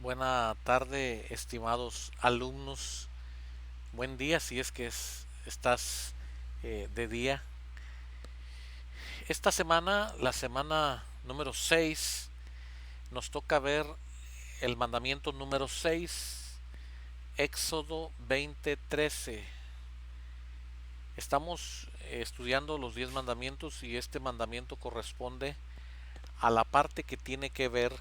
Buena tarde, estimados alumnos. Buen día si es que estás de día. Esta semana, la semana número 6, nos toca ver el mandamiento número 6, Éxodo 20:13. Estamos estudiando los 10 mandamientos y este mandamiento corresponde a la parte que tiene que ver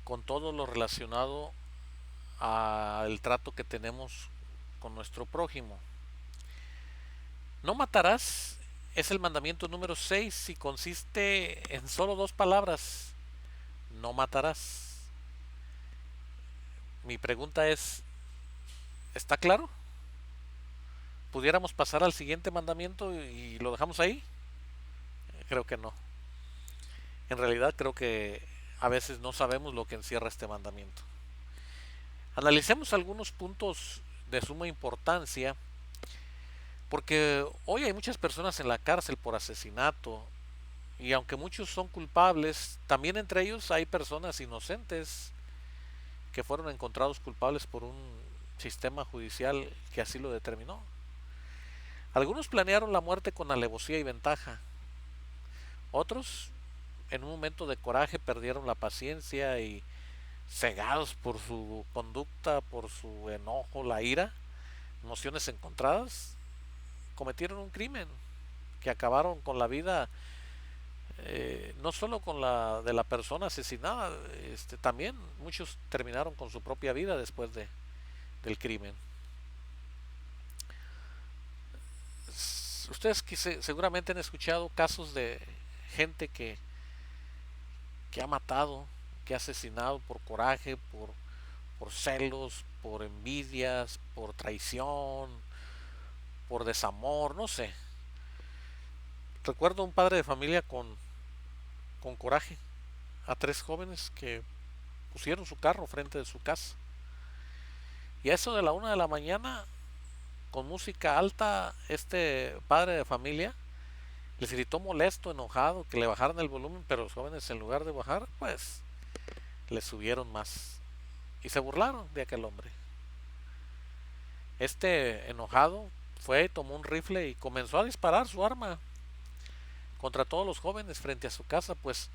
con todo lo relacionado al trato que tenemos con nuestro prójimo. No matarás es el mandamiento número 6 y consiste en solo dos palabras. No matarás. Mi pregunta es, ¿está claro? ¿Pudiéramos pasar al siguiente mandamiento y lo dejamos ahí? Creo que no. En realidad creo que a veces no sabemos lo que encierra este mandamiento. Analicemos algunos puntos de suma importancia porque hoy hay muchas personas en la cárcel por asesinato, y aunque muchos son culpables, también entre ellos hay personas inocentes que fueron encontrados culpables por un sistema judicial que así lo determinó. Algunos planearon la muerte con alevosía y ventaja. Otros, en un momento de coraje, perdieron la paciencia y, cegados por su conducta, por su enojo, la ira, emociones encontradas, cometieron un crimen que acabaron con la vida, no solo con la de la persona asesinada, también muchos terminaron con su propia vida después del crimen. Ustedes seguramente han escuchado casos de gente que ha matado, que ha asesinado por coraje, por celos, por envidias, por traición, por desamor, no sé. Recuerdo un padre de familia con coraje a tres jóvenes que pusieron su carro frente de su casa. Y a eso de la 1 de la mañana, con música alta, este padre de familia les gritó molesto, enojado, que le bajaran el volumen, pero los jóvenes en lugar de bajar, pues le subieron más y se burlaron de aquel hombre. Este enojado fue, tomó un rifle y comenzó a disparar su arma contra todos los jóvenes frente a su casa, pues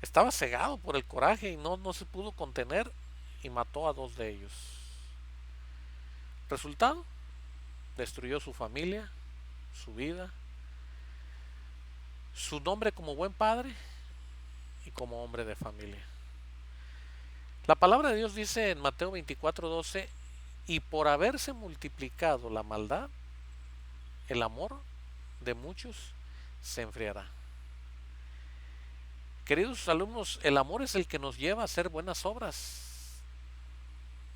estaba cegado por el coraje y no se pudo contener y mató a dos de ellos. Resultado, destruyó su familia, su vida, su nombre como buen padre y como hombre de familia. La palabra de Dios dice en Mateo 24:12, y por haberse multiplicado la maldad, el amor de muchos se enfriará. Queridos alumnos, el amor es el que nos lleva a hacer buenas obras.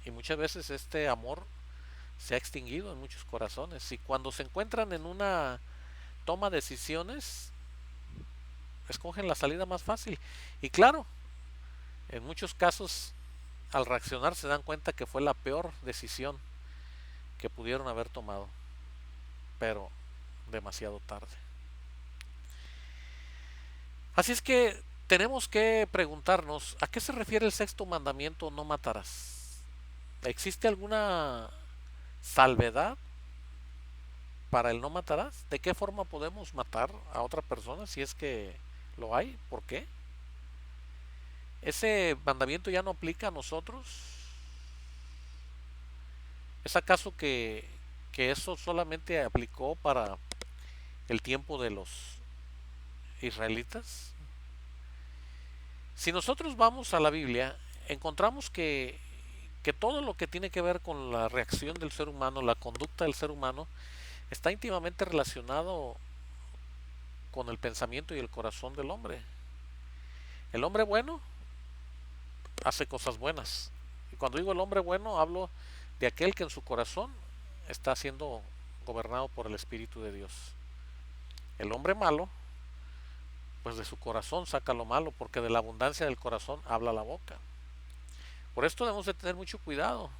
Y muchas veces este amor se ha extinguido en muchos corazones. Y cuando se encuentran en una toma de decisiones, escogen la salida más fácil. Y claro, en muchos casos, al reaccionar se dan cuenta que fue la peor decisión que pudieron haber tomado. Pero demasiado tarde. Así es que tenemos que preguntarnos, ¿a qué se refiere el sexto mandamiento, no matarás? ¿Existe alguna salvedad para el no matarás? ¿De qué forma podemos matar a otra persona si es que lo hay? ¿Por qué? ¿Ese mandamiento ya no aplica a nosotros? ¿Es acaso que eso solamente aplicó para el tiempo de los israelitas? Si nosotros vamos a la Biblia, encontramos que todo lo que tiene que ver con la reacción del ser humano, la conducta del ser humano, está íntimamente relacionado con el pensamiento y el corazón del hombre. El hombre bueno hace cosas buenas. Y cuando digo el hombre bueno, hablo de aquel que en su corazón está siendo gobernado por el Espíritu de Dios. El hombre malo, pues de su corazón saca lo malo, porque de la abundancia del corazón habla la boca. Por esto debemos de tener mucho cuidado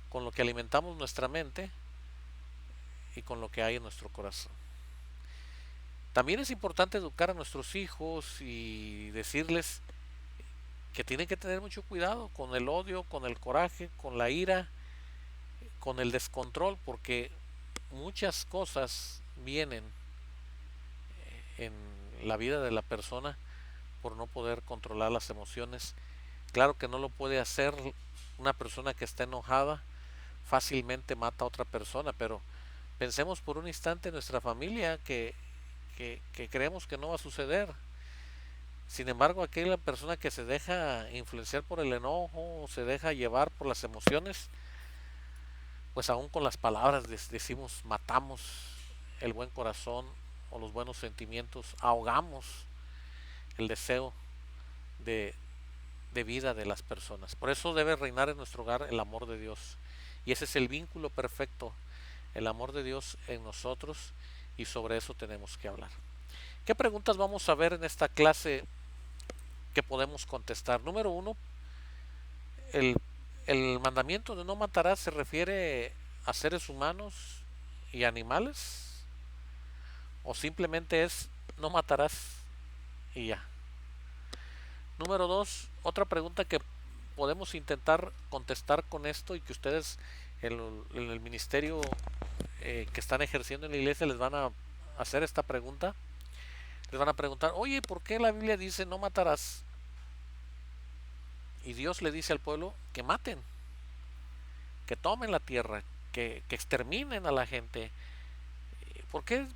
con lo que alimentamos nuestra mente y con lo que hay en nuestro corazón. También es importante educar a nuestros hijos y decirles que tienen que tener mucho cuidado con el odio, con el coraje, con la ira, con el descontrol, porque muchas cosas vienen en la vida de la persona por no poder controlar las emociones. Claro que no lo puede hacer una persona que está enojada, fácilmente mata a otra persona, pero pensemos por un instante en nuestra familia que creemos que no va a suceder. Sin embargo, aquella persona que se deja influenciar por el enojo, se deja llevar por las emociones, pues aún con las palabras decimos, matamos el buen corazón o los buenos sentimientos, ahogamos el deseo de, de vida de las personas. Por eso debe reinar en nuestro hogar el amor de Dios. Y ese es el vínculo perfecto, el amor de Dios en nosotros, y sobre eso tenemos que hablar. ¿Qué preguntas vamos a ver en esta clase que podemos contestar? Número uno, el, el mandamiento de no matarás se refiere a seres humanos y animales, o simplemente es no matarás y ya. Número dos, otra pregunta que podemos intentar contestar con esto y que ustedes en el ministerio que están ejerciendo en la iglesia les van a hacer esta pregunta. Les van a preguntar, oye, ¿por qué la Biblia dice no matarás? Y Dios le dice al pueblo que maten, que tomen la tierra, que exterminen a la gente. ¿Por qué,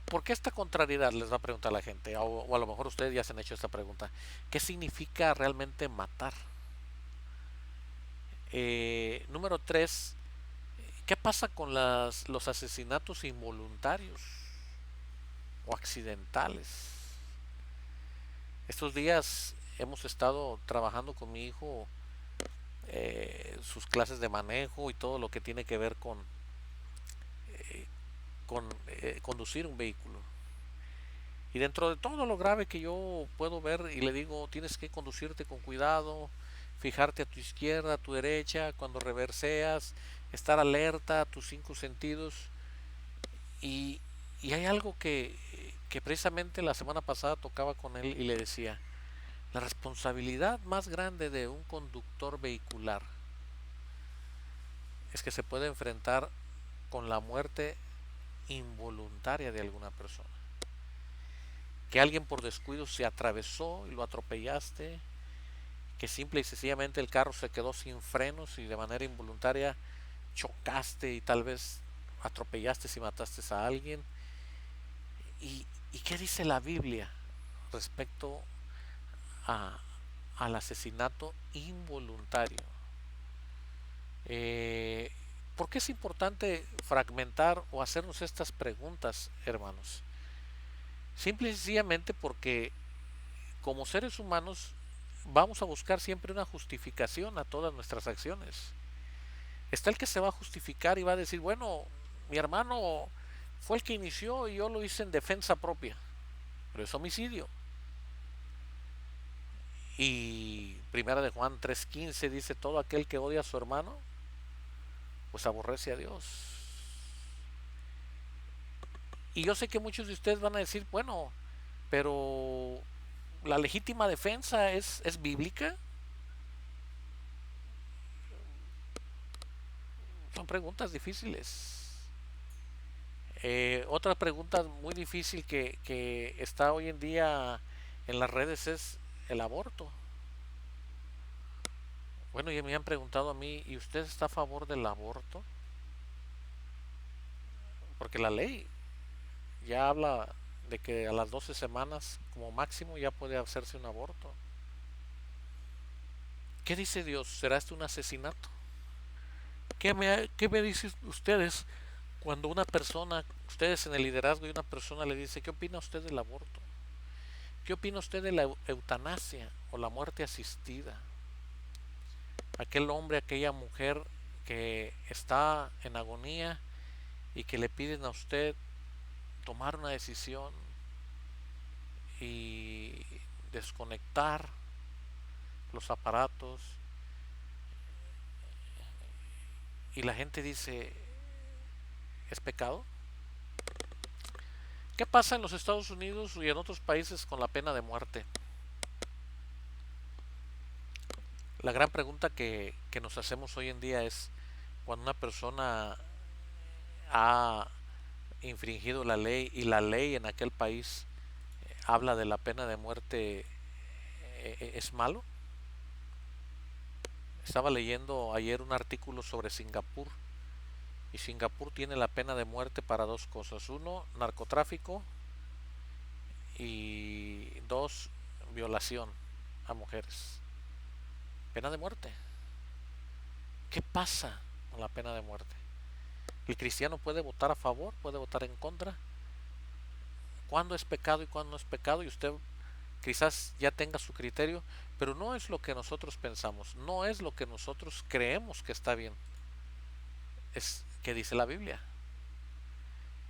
¿Por qué esta contrariedad? Les va a preguntar la gente. O a lo mejor ustedes ya se han hecho esta pregunta. ¿Qué significa realmente matar? Número 3. ¿Qué pasa con los asesinatos involuntarios o accidentales? Estos días hemos estado trabajando con mi hijo sus clases de manejo y todo lo que tiene que ver con conducir un vehículo. Y dentro de todo lo grave que yo puedo ver y le digo, tienes que conducirte con cuidado, fijarte a tu izquierda, a tu derecha, cuando reverseas, estar alerta a tus cinco sentidos. Y, y hay algo que precisamente la semana pasada tocaba con él y le decía, la responsabilidad más grande de un conductor vehicular es que se puede enfrentar con la muerte involuntaria de alguna persona. Que alguien por descuido se atravesó y lo atropellaste, que simple y sencillamente el carro se quedó sin frenos y de manera involuntaria chocaste y tal vez atropellaste y mataste a alguien. ¿Y qué dice la Biblia respecto a, al asesinato involuntario? Eh, ¿Por qué es importante fragmentar o hacernos estas preguntas, hermanos? Simple y sencillamente porque como seres humanos vamos a buscar siempre una justificación a todas nuestras acciones. Está el que se va a justificar y va a decir, bueno, mi hermano fue el que inició y yo lo hice en defensa propia, pero es homicidio. Y primera de Juan 3:15 dice, todo aquel que odia a su hermano, pues aborrece a Dios. Y yo sé que muchos de ustedes van a decir, bueno, pero la legítima defensa es bíblica. Son preguntas difíciles. Otra pregunta muy difícil que está hoy en día en las redes es el aborto. Bueno, ya me han preguntado a mí, ¿y usted está a favor del aborto? Porque la ley ya habla de que a las 12 semanas como máximo ya puede hacerse un aborto. ¿Qué dice Dios? ¿Será esto un asesinato? ¿Qué me dicen ustedes cuando una persona, ustedes en el liderazgo y una persona le dice, ¿qué opina usted del aborto? ¿Qué opina usted de la eutanasia o la muerte asistida? Aquel hombre, aquella mujer que está en agonía y que le piden a usted tomar una decisión y desconectar los aparatos y la gente dice, ¿es pecado? ¿Qué pasa en los Estados Unidos y en otros países con la pena de muerte? La gran pregunta que nos hacemos hoy en día es, cuando una persona ha infringido la ley y la ley en aquel país habla de la pena de muerte, ¿es malo? Estaba leyendo ayer un artículo sobre Singapur, y Singapur tiene la pena de muerte para dos cosas: uno, narcotráfico, y dos, violación a mujeres. Pena de muerte. ¿Qué pasa con la pena de muerte? El cristiano puede votar a favor, puede votar en contra. ¿Cuándo es pecado y cuándo no es pecado? Y usted quizás ya tenga su criterio, pero no es lo que nosotros pensamos, no es lo que nosotros creemos que está bien. Es que dice la Biblia.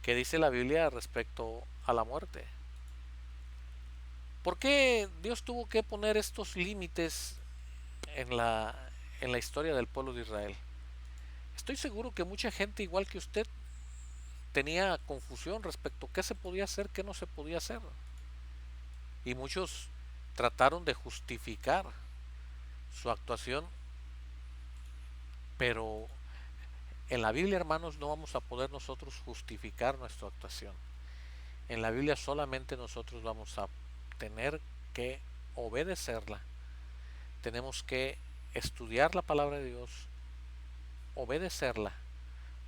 ¿Qué dice la Biblia respecto a la muerte? ¿Por qué Dios tuvo que poner estos límites en la historia del pueblo de Israel? Estoy seguro que mucha gente, igual que usted, tenía confusión respecto a qué se podía hacer, qué no se podía hacer. Y muchos trataron de justificar su actuación, pero en la Biblia, hermanos, no vamos a poder nosotros justificar nuestra actuación. En la Biblia solamente nosotros vamos a tener que obedecerla. Tenemos que estudiar la palabra de Dios, obedecerla,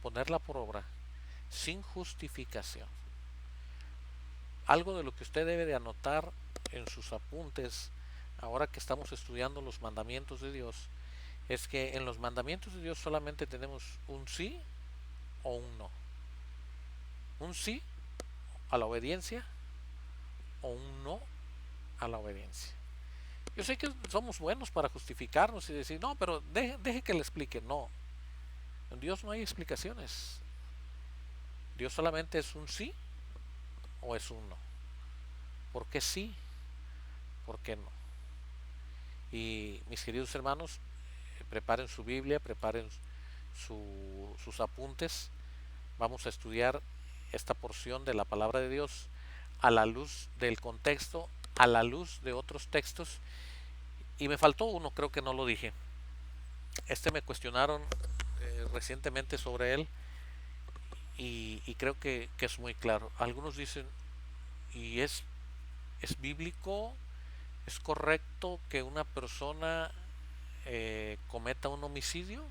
ponerla por obra, sin justificación. Algo de lo que usted debe de anotar en sus apuntes, ahora que estamos estudiando los mandamientos de Dios, es que en los mandamientos de Dios solamente tenemos un sí o un no. Un sí a la obediencia o un no a la obediencia. Yo sé que somos buenos para justificarnos y decir, no, pero deje que le explique. No, en Dios no hay explicaciones. Dios solamente es un sí o es un no. ¿Por qué sí? ¿Por qué no? Y mis queridos hermanos, preparen su Biblia, preparen sus apuntes. Vamos a estudiar esta porción de la palabra de Dios a la luz del contexto, a la luz de otros textos. Y me faltó uno, creo que no lo dije. Me cuestionaron recientemente sobre él, y creo que es muy claro. Algunos dicen, ¿y es bíblico? ¿Es correcto que una persona cometa un homicidio?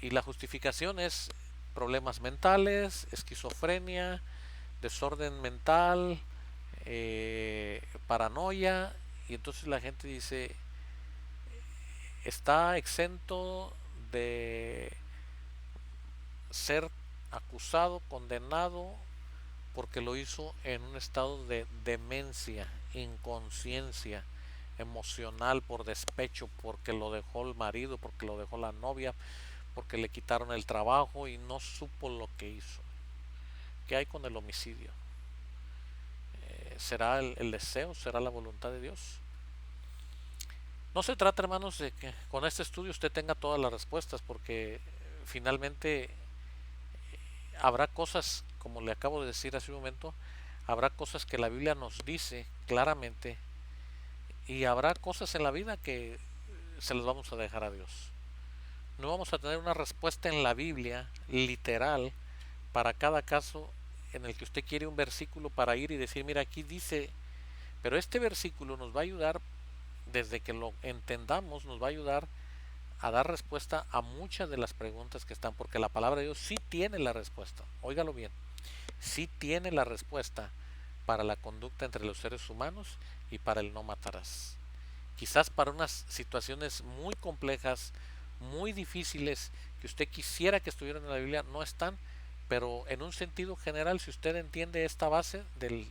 Y la justificación es problemas mentales, esquizofrenia, desorden mental, paranoia. Y entonces la gente dice, está exento de ser acusado, condenado, porque lo hizo en un estado de demencia, inconsciencia emocional, por despecho, porque lo dejó el marido, porque lo dejó la novia, porque le quitaron el trabajo y no supo lo que hizo. ¿Qué hay con el homicidio? ¿Será el deseo? ¿Será la voluntad de Dios? No se trata, hermanos, de que con este estudio usted tenga todas las respuestas, porque finalmente habrá cosas, como le acabo de decir hace un momento, habrá cosas que la Biblia nos dice claramente, y habrá cosas en la vida que se las vamos a dejar a Dios. No vamos a tener una respuesta en la Biblia literal para cada caso en el que usted quiere un versículo para ir y decir, mira, aquí dice, pero este versículo nos va a ayudar, desde que lo entendamos, nos va a ayudar a dar respuesta a muchas de las preguntas que están, porque la palabra de Dios sí tiene la respuesta. Óigalo bien, sí tiene la respuesta para la conducta entre los seres humanos y para el no matarás. Quizás para unas situaciones muy complejas, muy difíciles, que usted quisiera que estuvieran en la Biblia, no están, pero en un sentido general, si usted entiende esta base del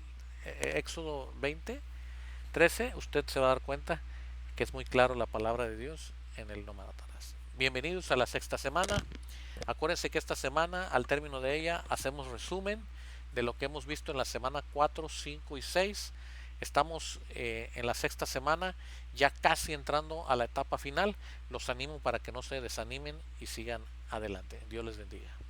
Éxodo 20:13, usted se va a dar cuenta que es muy claro la palabra de Dios en el no matarás. Bienvenidos a la sexta semana. Acuérdense que esta semana, al término de ella, hacemos resumen de lo que hemos visto en la semana 4, 5 y 6. Estamos en la sexta semana, ya casi entrando a la etapa final. Los animo para que no se desanimen y sigan adelante. Dios les bendiga.